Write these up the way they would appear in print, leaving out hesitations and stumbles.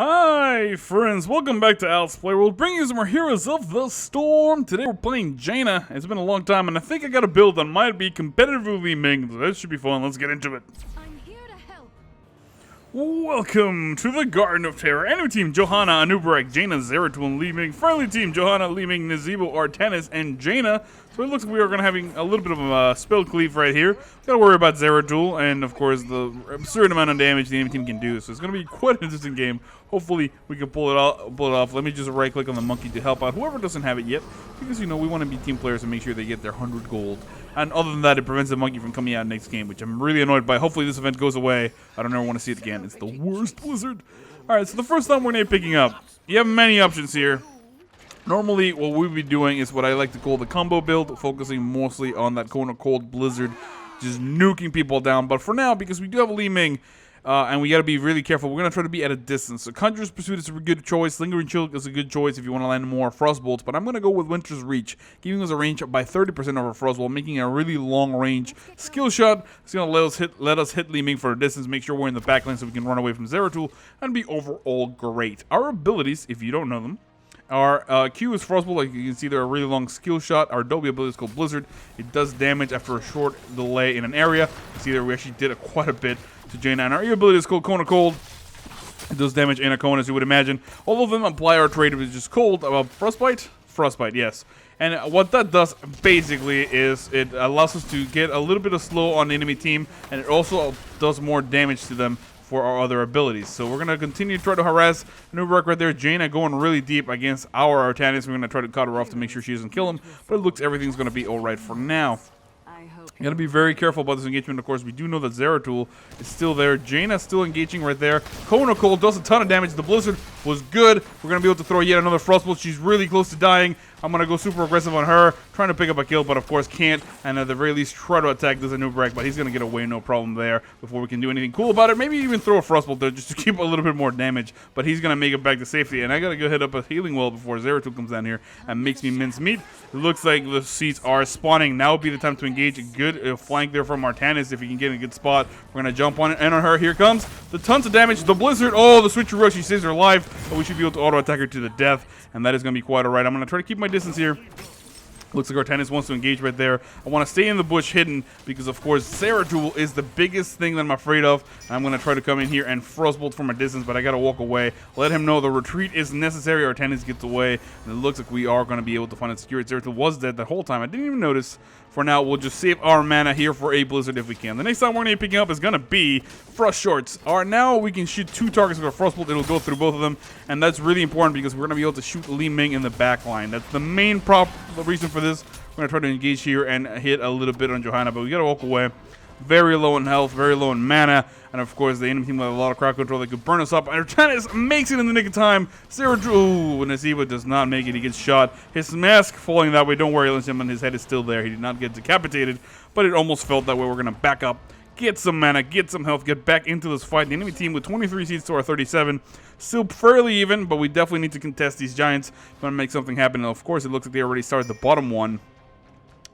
Hi friends, welcome back to Alice Playworld, bringing you some more Heroes of the Storm. Today we're playing Jaina. It's been a long time and I think I got a build that might be competitive with Li Ming, so that should be fun. Let's get into it. I'm here to help. Welcome to the Garden of Terror. Enemy team Johanna, Anubarak, Jaina, Zeratul, and Li Ming. Friendly team Johanna, Li Ming, Nazeebo, Artanis, and Jaina. So it looks like we are going to having a little bit of a spell cleave right here. Gotta worry about Zeratul and of course the absurd amount of damage the enemy team can do. So it's going to be quite an interesting game. Hopefully we can pull it off. Let me just right click on the monkey to help out whoever doesn't have it yet, because you know we want to be team players and make sure they get their 100 gold. And other than that, it prevents the monkey from coming out next game, which I'm really annoyed by. Hopefully this event goes away. I don't ever want to see it again. It's the worst blizzard. Alright, so the first time we're going to be picking up, you have many options here. Normally, what we'll be doing is what I like to call the combo build, focusing mostly on that Kona Cold Blizzard, just nuking people down. But for now, because we do have Li Ming, and we got to be really careful, we're going to try to be at a distance. So Conjurer's Pursuit is a good choice. Lingering Chill is a good choice if you want to land more Frostbolts. But I'm going to go with Winter's Reach, giving us a range by 30% over Frostbolt, making it a really long range skill shot. It's going to let us hit Li Ming for a distance, make sure we're in the backline so we can run away from Zeratul, and be overall great. Our abilities, if you don't know them, our Q is Frostbolt, like you can see they're a really long skill shot. Our Adobe ability is called Blizzard. It does damage after a short delay in an area. You see there we actually did quite a bit to Jaina. And our E ability is called Kona Cold. It does damage in a cone, as you would imagine. All of them apply our trait, which is cold. Frostbite? Frostbite, yes. And what that does basically is it allows us to get a little bit of slow on the enemy team, and it also does more damage to them for our other abilities. So we're going to continue to try to harass Anubarak right there. Jaina going really deep against our Artanis. We're going to try to cut her off to make sure she doesn't kill him. But it looks everything's going to be alright for now. You got to be very careful about this engagement. Of course, we do know that Zeratul is still there. Jaina's still engaging right there. Kona Cold does a ton of damage. The Blizzard was good. We're going to be able to throw yet another Frostbolt. She's really close to dying. I'm going to go super aggressive on her, trying to pick up a kill, but of course can't. And at the very least, try to attack this Anubarak, but he's going to get away, no problem there, before we can do anything cool about it. Maybe even throw a Frostbolt there just to keep a little bit more damage, but he's going to make it back to safety. And I got to go hit up a healing well before Zeratul comes down here and makes me mince meat. It looks like the seats are spawning. Now would be the time to engage. A good flank there from Artanis if he can get in a good spot. We're going to jump on it and on her. Here comes the tons of damage. The Blizzard. Oh, the switcheroo. She saves her life, but we should be able to auto-attack her to the death, and that is going to be quite alright. I'm going to try to keep my distance here. Looks like Artanis wants to engage right there. I want to stay in the bush hidden because, of course, Zeratul is the biggest thing that I'm afraid of. I'm going to try to come in here and Frostbolt from a distance, but I got to walk away. Let him know the retreat is necessary. Artanis gets away, and it looks like we are going to be able to find it secure. Zeratul was dead the whole time. I didn't even notice. For now, we'll just save our mana here for a Blizzard if we can. The next time we're going to be picking up is going to be Frost Shorts. Now we can shoot 2 targets with a Frostbolt. It'll go through both of them, and that's really important because we're going to be able to shoot Li Ming in the back line. That's the main reason for this. We're going to try to engage here and hit a little bit on Johanna, but we got to walk away. Very low in health, very low in mana, and of course the enemy team with a lot of crowd control that could burn us up. And Artanis makes it in the nick of time. Zeratul, Nazeebo does not make it. He gets shot. His mask falling that way. Don't worry, and his head is still there. He did not get decapitated, but it almost felt that way. We're going to back up, get some mana, get some health, get back into this fight. The enemy team with 23 seats to our 37. Still fairly even, but we definitely need to contest these giants. Want to make something happen. And of course, it looks like they already started the bottom one.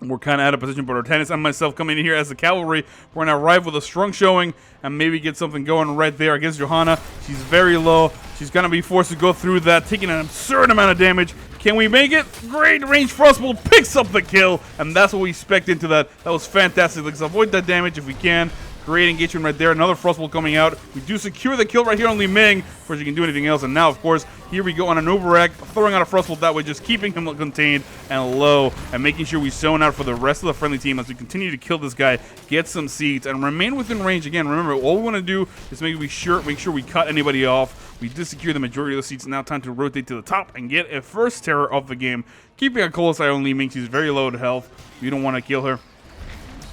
We're kind of out of position, but Artanis and myself coming in here as the cavalry. We're going to arrive with a strong showing and maybe get something going right there against Johanna. She's very low. She's going to be forced to go through that, taking an absurd amount of damage. Can we make it? Great range Frostbolt picks up the kill, and that's what we expect into that. That was fantastic. Let's avoid that damage if we can. Great engagement right there. Another Frostbolt coming out. We do secure the kill right here on Li Ming before she can do anything else. And now, of course, here we go on Anubarak, throwing out a Frostbolt that way, just keeping him contained and low, and making sure we zone out for the rest of the friendly team as we continue to kill this guy, get some seeds, and remain within range. Again, remember, all we want to do is make sure we cut anybody off. We did secure the majority of the seats. Now time to rotate to the top and get a first terror of the game. Keeping a close eye on Li Ming. She's very low to health. We don't want to kill her.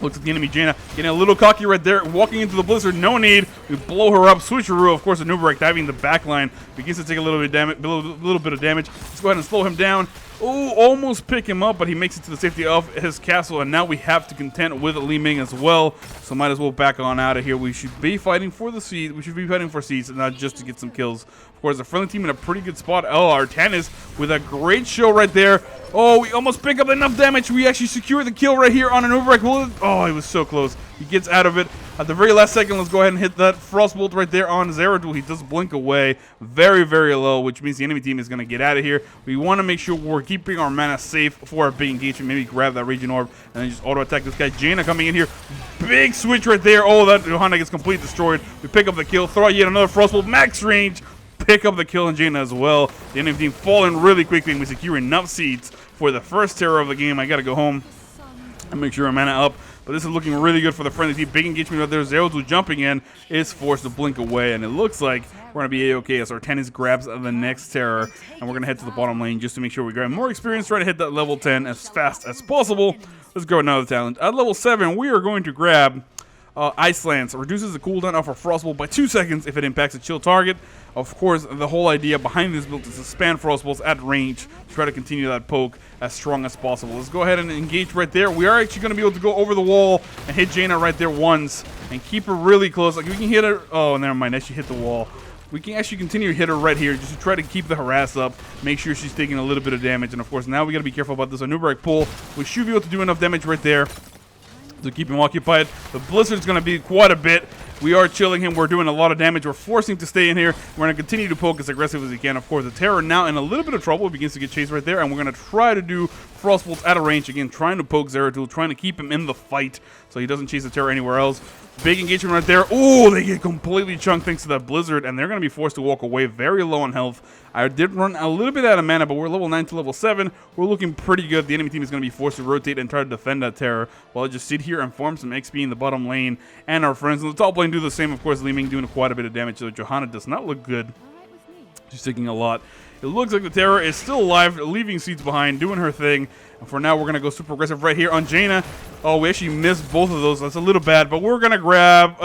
Looks like the enemy Jaina getting a little cocky right there, walking into the Blizzard, no need. We blow her up. Switcheroo, of course, Anubarak diving the back line. Begins to take a little bit of damage. Let's go ahead and slow him down. Oh, almost pick him up, but he makes it to the safety of his castle, and now we have to contend with Li Ming as well. So might as well back on out of here. We should be fighting for the seed. We should be fighting for seeds, and not just to get some kills. Of course, the friendly team in a pretty good spot. Oh, Artanis with a great show right there. Oh, we almost pick up enough damage. We actually secure the kill right here on an Anubarak. Oh, he was so close. He gets out of it. At the very last second, let's go ahead and hit that Frostbolt right there on Zeratul. He does blink away very, very low, which means the enemy team is going to get out of here. We want to make sure we're keeping our mana safe for our big engagement. Maybe grab that Raging Orb and then just auto-attack this guy. Jaina coming in here. Big switch right there. Oh, that Johanna gets completely destroyed. We pick up the kill. Throw out yet another Frostbolt. Max range. Pick up the kill on Jaina as well. The enemy team falling really quickly, and we secure enough seeds for the first terror of the game. I got to go home and make sure our mana up. But this is looking really good for the friendly team. Big engagement right there. Zeratul jumping in is forced to blink away, and it looks like we're going to be A-okay as our tennis grabs the next terror. And we're going to head to the bottom lane just to make sure we grab more experience, try to hit that level 10 as fast as possible. Let's go another talent. At level 7, we are going to grab Ice Lance. Reduces the cooldown of our Frostbolt by 2 seconds if it impacts a chill target. Of course, the whole idea behind this build is to spam Frostbolts at range to try to continue that poke as strong as possible. Let's go ahead and engage right there. We are actually going to be able to go over the wall and hit Jaina right there once and keep her really close. Like, we can hit her. Oh, never mind. Actually hit the wall. We can actually continue to hit her right here just to try to keep the harass up, make sure she's taking a little bit of damage. And of course, now we got to be careful about this Anubarak pull. We should be able to do enough damage right there to keep him occupied. The Blizzard's going to be quite a bit. We are chilling him. We're doing a lot of damage. We're forcing him to stay in here. We're going to continue to poke as aggressive as we can. Of course, the Terror now in a little bit of trouble. He begins to get chased right there. And we're going to try to do Frostbolts out of range. Again, trying to poke Zeratul, trying to keep him in the fight so he doesn't chase the Terror anywhere else. Big engagement right there. Oh, they get completely chunked thanks to that Blizzard, and they're going to be forced to walk away very low on health. I did run a little bit out of mana, but we're level 9 to level 7. We're looking pretty good. The enemy team is going to be forced to rotate and try to defend that Terror while I just sit here and farm some XP in the bottom lane. And our friends in the top lane do the same. Of course, Li Ming doing quite a bit of damage, so Johanna does not look good. She's taking a lot. It looks like the Terror is still alive, leaving seeds behind, doing her thing. And for now, we're going to go super aggressive right here on Jaina. Oh, we actually missed both of those. That's a little bad, but we're going to grab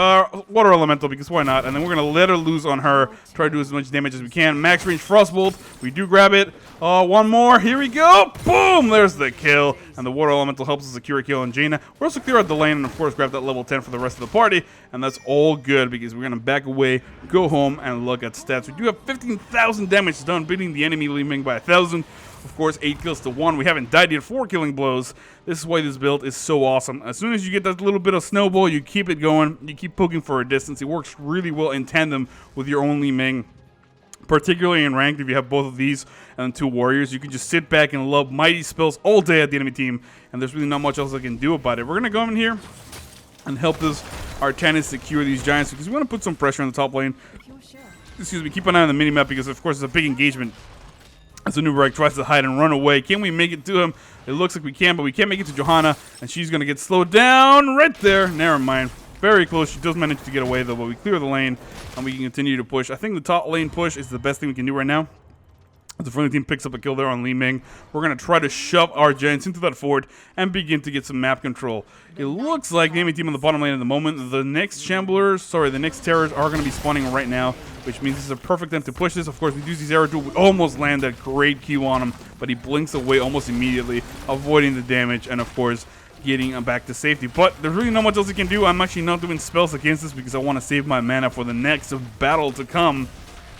Water Elemental because why not? And then we're going to let her loose on her, try to do as much damage as we can. Max range Frostbolt. We do grab it. One more. Here we go. Boom! There's the kill. And the Water Elemental helps us secure a kill on Jaina. We're also clear out the lane and, of course, grab that level 10 for the rest of the party. And that's all good because we're going to back away, go home, and look at stats. We do have 15,000 damage done, beating the enemy Li Ming by 1,000. Of course, 8 kills to 1. We haven't died yet, 4 killing blows. This is why this build is so awesome. As soon as you get that little bit of snowball, you keep it going. You keep poking for a distance. It works really well in tandem with your own Li Ming. Particularly in ranked, if you have both of these and 2 warriors, you can just sit back and lob mighty spells all day at the enemy team, and there's really not much else I can do about it. We're going to go in here and help our tennis secure these giants because we want to put some pressure on the top lane. Excuse me, keep an eye on the minimap because, of course, it's a big engagement. As Anubarak tries to hide and run away. Can we make it to him? It looks like we can, but we can't make it to Johanna, and she's going to get slowed down right there. Never mind. Very close. She does manage to get away, though, but we clear the lane, and we can continue to push. I think the top lane push is the best thing we can do right now. As the friendly team picks up a kill there on Li Ming, we're going to try to shove our giants into that fort and begin to get some map control. It looks like the enemy team on the bottom lane at the moment. The next the next terrors are going to be spawning right now, which means this is a perfect time to push this. Of course, we do see Zeratul. We almost land that great Q on him, but he blinks away almost immediately, avoiding the damage, and of course, getting him back to safety. But there's really not much else he can do. I'm actually not doing spells against this because I want to save my mana for the next battle to come.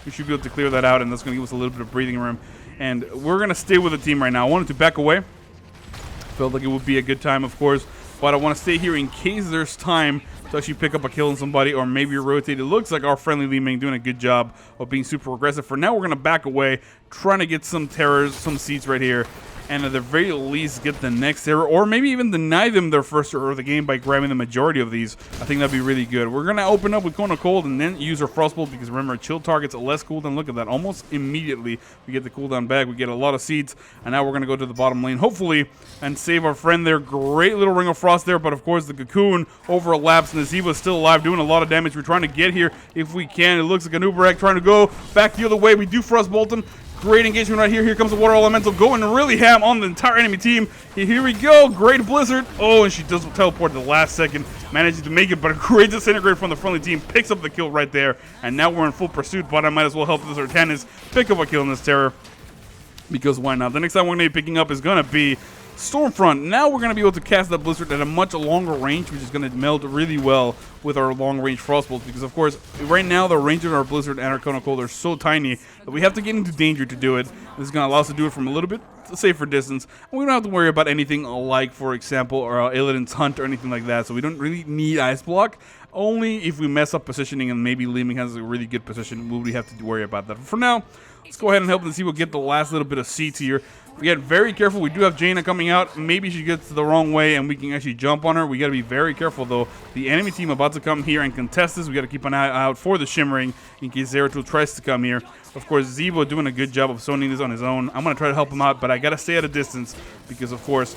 We should be able to clear that out, and that's going to give us a little bit of breathing room. And we're going to stay with the team right now. I wanted to back away. Felt like it would be a good time, of course. But I want to stay here in case there's time to actually pick up a kill on somebody or maybe rotate. It looks like our friendly Li Ming doing a good job of being super aggressive. For now, we're going to back away, trying to get some terrors, some seats right here. And at the very least, get the next terror, or maybe even deny them their first terror of the game by grabbing the majority of these. I think that'd be really good. We're going to open up with Cone of Cold and then use our Frostbolt because remember, chill targets a less cooldown. Look at that. Almost immediately, we get the cooldown back. We get a lot of seeds, and now we're going to go to the bottom lane, hopefully, and save our friend there. Great little Ring of Frost there, but of course, the Cocoon overlaps, and Nazeeba is still alive, doing a lot of damage. We're trying to get here if we can. It looks like Anubarak trying to go back the other way. We do Frostbolt him. Great engagement right here. Here comes the Water Elemental going really ham on the entire enemy team. Here we go. Great Blizzard. Oh, and she does teleport at the last second. Manages to make it, but a great disintegrate from the friendly team. Picks up the kill right there. And now we're in full pursuit, but I might as well help this Artanis pick up a kill in this terror. Because why not? The next time we're going to be picking up is going to be Stormfront. Now we're going to be able to cast that Blizzard at a much longer range, which is going to meld really well with our long-range Frostbolts. Because, of course, right now the range of our Blizzard and our Cone of Cold are so tiny that we have to get into danger to do it. This is going to allow us to do it from a little bit safer distance. And we don't have to worry about anything like, for example, Illidan's Hunt or anything like that. So we don't really need Ice Block. Only if we mess up positioning and maybe Li Ming has a really good position will we have to worry about that. But for now, let's go ahead and help and see we'll get the last little bit of seats here. We get very careful. We do have Jaina coming out. Maybe she gets the wrong way and we can actually jump on her. We got to be very careful though. The enemy team about to come here and contest this. We got to keep an eye out for the shimmering in case Zeratul tries to come here. Of course, Zeebo doing a good job of zoning this on his own. I'm going to try to help him out, but I got to stay at a distance because, of course,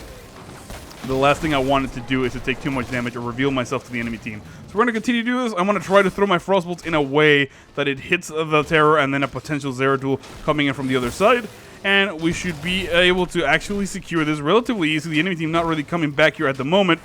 the last thing I wanted to do is to take too much damage or reveal myself to the enemy team. So we're going to continue to do this. I'm going to try to throw my Frostbolts in a way that it hits the Terror and then a potential Zeratul coming in from the other side. And we should be able to actually secure this relatively easily. The enemy team not really coming back here at the moment.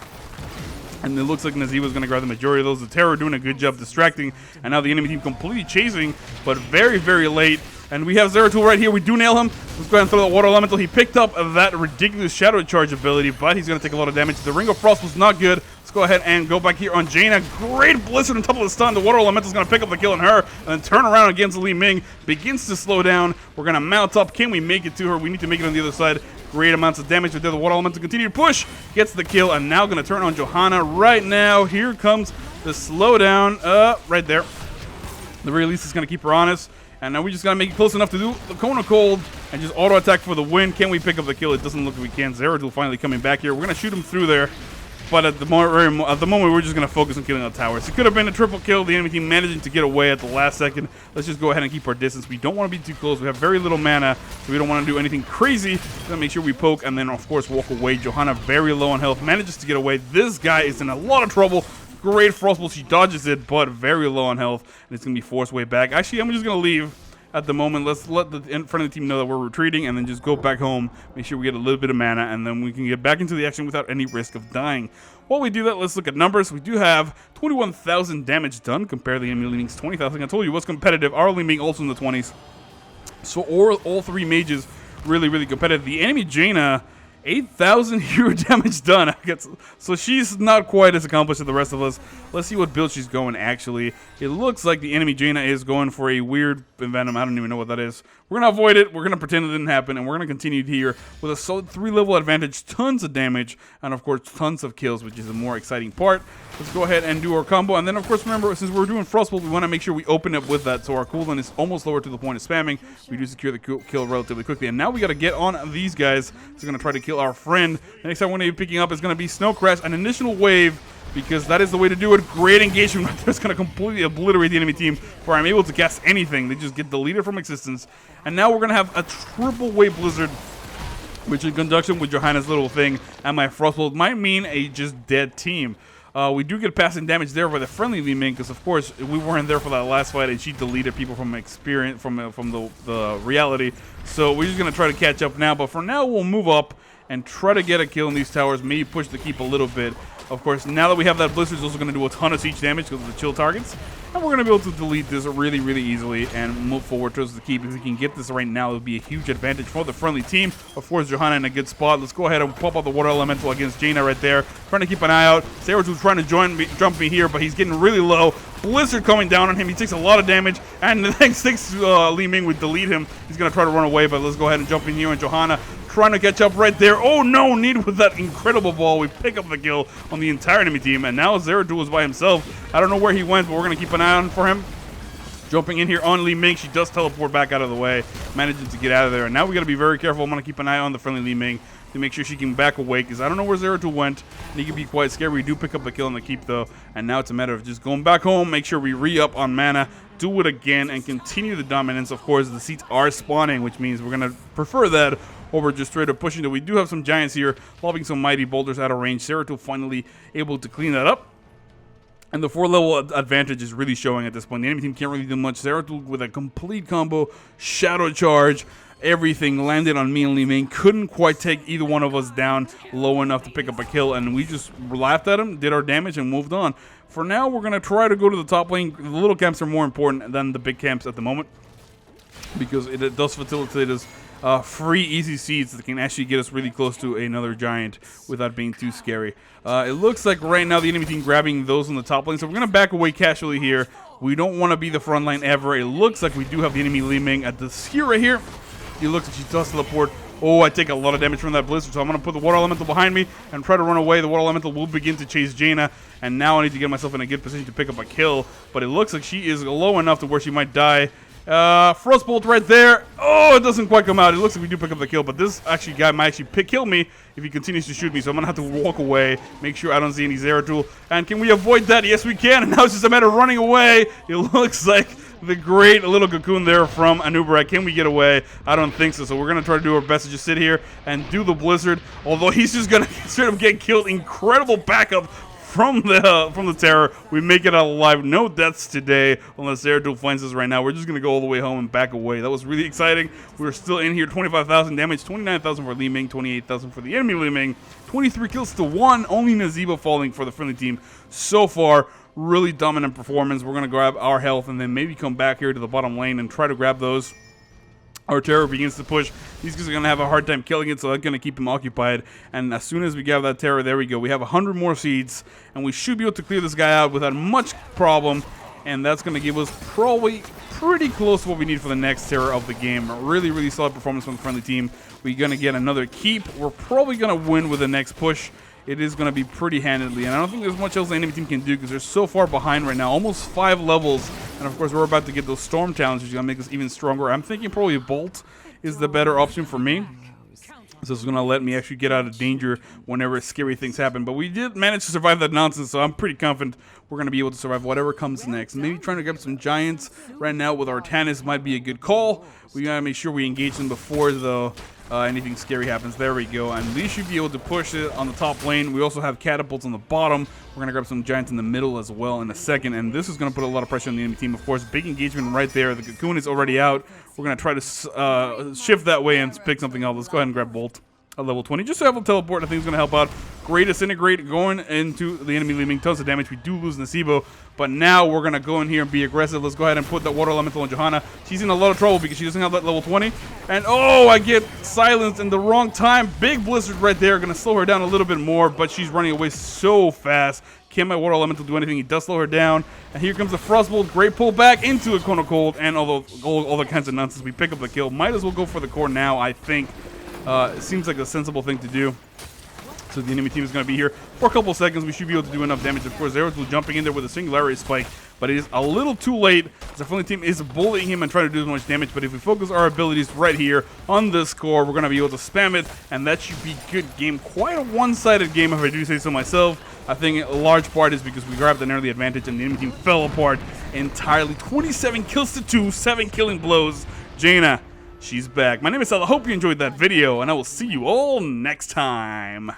And it looks like Nazeebo is going to grab the majority of those. The Terror doing a good job distracting. And now the enemy team completely chasing, but very, very late. And we have Zeratul right here. We do nail him. Let's go ahead and throw the Water Elemental. He picked up that ridiculous Shadow Charge ability, but he's going to take a lot of damage. The Ring of Frost was not good. Let's go ahead and go back here on Jaina. Great Blizzard on top of the stun. The Water Elemental is going to pick up the kill on her and then turn around against Li Ming. Begins to slow down. We're going to mount up. Can we make it to her? We need to make it on the other side. Great amounts of damage. But there, the Water Elemental continue to push. Gets the kill and now going to turn on Johanna right now. Here comes the slowdown. Right there. The release is going to keep her honest. And now we just got to make it close enough to do the Cone of Cold and just auto attack for the win. Can we pick up the kill? It doesn't look like we can. Zeratul finally coming back here. We're going to shoot him through there. But at the moment, we're just going to focus on killing the towers. It could have been a triple kill. The enemy team managing to get away at the last second. Let's just go ahead and keep our distance. We don't want to be too close. We have very little mana, so we don't want to do anything crazy. We're going to make sure we poke and then, of course, walk away. Johanna very low on health. Manages to get away. This guy is in a lot of trouble. Great Frostbolt. She dodges it, but very low on health. And it's going to be forced way back. Actually, I'm just going to leave. At the moment, let's let the front of the team know that we're retreating and then just go back home, make sure we get a little bit of mana, and then we can get back into the action without any risk of dying. While we do that, let's look at numbers. We do have 21,000 damage done compared to the enemy Li Ming's 20,000. I told you what's competitive. Our Li Ming also in the 20s. So all three mages really, really competitive. The enemy Jaina, 8,000 hero damage done. So she's not quite as accomplished as the rest of us. Let's see what build she's going, actually. It looks like the enemy Jaina is going for a weird Venom. I don't even know what that is. We're going to avoid it. We're going to pretend it didn't happen. And we're going to continue here with a solid 3-level advantage. Tons of damage. And, of course, tons of kills, which is the more exciting part. Let's go ahead and do our combo. And then, of course, remember, since we're doing Frostbolt, we want to make sure we open up with that. So our cooldown is almost lower to the point of spamming. We do secure the kill relatively quickly. And now we got to get on these guys. So we're going to try to kill our friend. The next time we're going to be picking up is going to be Snow Crash, an initial wave, because that is the way to do it. Great engagement right there. It's going to completely obliterate the enemy team before I'm able to cast anything. They just get deleted from existence. And now we're going to have a triple wave Blizzard, which in conjunction with Johanna's little thing and my Frostbolt might mean a just dead team. We do get passing damage there by the friendly Li Ming because, of course, we weren't there for that last fight and she deleted people from experience, from the reality. So we're just going to try to catch up now. But for now, we'll move up and try to get a kill in these towers. Maybe push the keep a little bit. Of course, now that we have that Blizzard, it's also going to do a ton of siege damage because of the chill targets. And we're going to be able to delete this really, really easily and move forward towards the keep. If we can get this right now, it would be a huge advantage for the friendly team. Of course, Johanna in a good spot. Let's go ahead and pop out the Water Elemental against Jaina right there. Trying to keep an eye out. Zeratul trying to jump me here, but he's getting really low. Blizzard coming down on him. He takes a lot of damage. And the next thing Li Ming would delete him. He's going to try to run away, but let's go ahead and jump in here. And Johanna trying to catch up right there. Oh no, Need with that incredible ball. We pick up the kill on the entire enemy team. And now Zeratul is by himself. I don't know where he went, but we're going to keep an eye on for him. Jumping in here on Li Ming. She does teleport back out of the way. Managing to get out of there. And now we got to be very careful. I'm going to keep an eye on the friendly Li Ming to make sure she can back away, because I don't know where Zeratul went. And he can be quite scary. We do pick up the kill on the keep, though. And now it's a matter of just going back home. Make sure we re-up on mana. Do it again and continue the dominance. Of course, the seats are spawning, which means we're going to prefer that over just straight up pushing. Though we do have some giants here, lobbing some mighty boulders out of range. Zeratul finally able to clean that up. And the 4-level advantage is really showing at this point. The enemy team can't really do much. Zeratul with a complete combo, Shadow Charge, everything landed on me and Li Ming. Couldn't quite take either one of us down low enough to pick up a kill. And we just laughed at him, did our damage, and moved on. For now, we're going to try to go to the top lane. The little camps are more important than the big camps at the moment, because it does facilitate us free easy seeds that can actually get us really close to another giant without being too scary. It looks like right now the enemy team grabbing those on the top lane, so we're going to back away casually here. We don't want to be the front line ever. It looks like we do have the enemy Li Ming at this here right here. He looks like she does teleport Oh, I take a lot of damage from that blizzard, so I'm going to put the water elemental behind me and try to run away. The water elemental will begin to chase Jaina, and now I need to get myself in a good position to pick up a kill, but it looks like she is low enough to where she might die. Frostbolt right there. Oh, it doesn't quite come out. It looks like we do pick up the kill, but this guy might actually kill me if he continues to shoot me, so I'm going to have to walk away, make sure I don't see any Zeratul. And can we avoid that? Yes, we can, and now it's just a matter of running away. It looks like the great little cocoon there from Anubarak. Can we get away? I don't think so, so we're going to try to do our best to just sit here and do the blizzard, although he's just going to straight up get killed. Incredible backup from the Terror. We make it out alive. No deaths today unless Zeratul finds us right now. We're just going to go all the way home and back away. That was really exciting. We're still in here. 25,000 damage, 29,000 for Li Ming, 28,000 for the enemy Li Ming, 23 kills to 1. Only Nazeebo falling for the friendly team so far. Really dominant performance. We're going to grab our health and then maybe come back here to the bottom lane and try to grab those. Our Terror begins to push. These guys are going to have a hard time killing it, so that's going to keep him occupied. And as soon as we grab that Terror, there we go. We have 100 more seeds, and we should be able to clear this guy out without much problem. And that's going to give us probably pretty close to what we need for the next Terror of the game. A really, really solid performance from the friendly team. We're going to get another keep. We're probably going to win with the next push. It is going to be pretty handedly, and I don't think there's much else the enemy team can do because they're so far behind right now, almost 5 levels, and of course we're about to get those Storm Talents, which is going to make us even stronger. I'm thinking probably Bolt is the better option for me. So it's going to let me actually get out of danger whenever scary things happen. But we did manage to survive that nonsense, so I'm pretty confident we're going to be able to survive whatever comes next. Maybe trying to grab some Giants right now with our Tannis might be a good call. We got to make sure we engage them before anything scary happens. There we go. And we should be able to push it on the top lane. We also have catapults on the bottom. We're going to grab some Giants in the middle as well in a second. And this is going to put a lot of pressure on the enemy team. Of course, big engagement right there. The cocoon is already out. We're going to try to shift that way and pick something else. Let's go ahead and grab Bolt at level 20. Just to have a teleport, I think is going to help out. Great Disintegrate going into the enemy, leaving tons of damage. We do lose Nazeebo, but now we're going to go in here and be aggressive. Let's go ahead and put that water elemental on Johanna. She's in a lot of trouble because she doesn't have that level 20. And oh, I get silenced in the wrong time. Big blizzard right there. Going to slow her down a little bit more, but she's running away so fast. Can my water elemental do anything? He does slow her down. And here comes the Frostbolt. Great pull back into a Cone of Cold. And all the kinds of nonsense, we pick up the kill. Might as well go for the core now, I think. It seems like a sensible thing to do. So the enemy team is going to be here for a couple of seconds. We should be able to do enough damage. Of course, Zeratul jumping in there with a Singularity Spike, but it is a little too late. The friendly team is bullying him and trying to do as much damage, but if we focus our abilities right here on this core, we're going to be able to spam it, and that should be good game. Quite a one-sided game, if I do say so myself. I think a large part is because we grabbed an early advantage, and the enemy team fell apart entirely. 27 kills to 2, 7 killing blows. Jaina, she's back. My name is Sal. I hope you enjoyed that video, and I will see you all next time.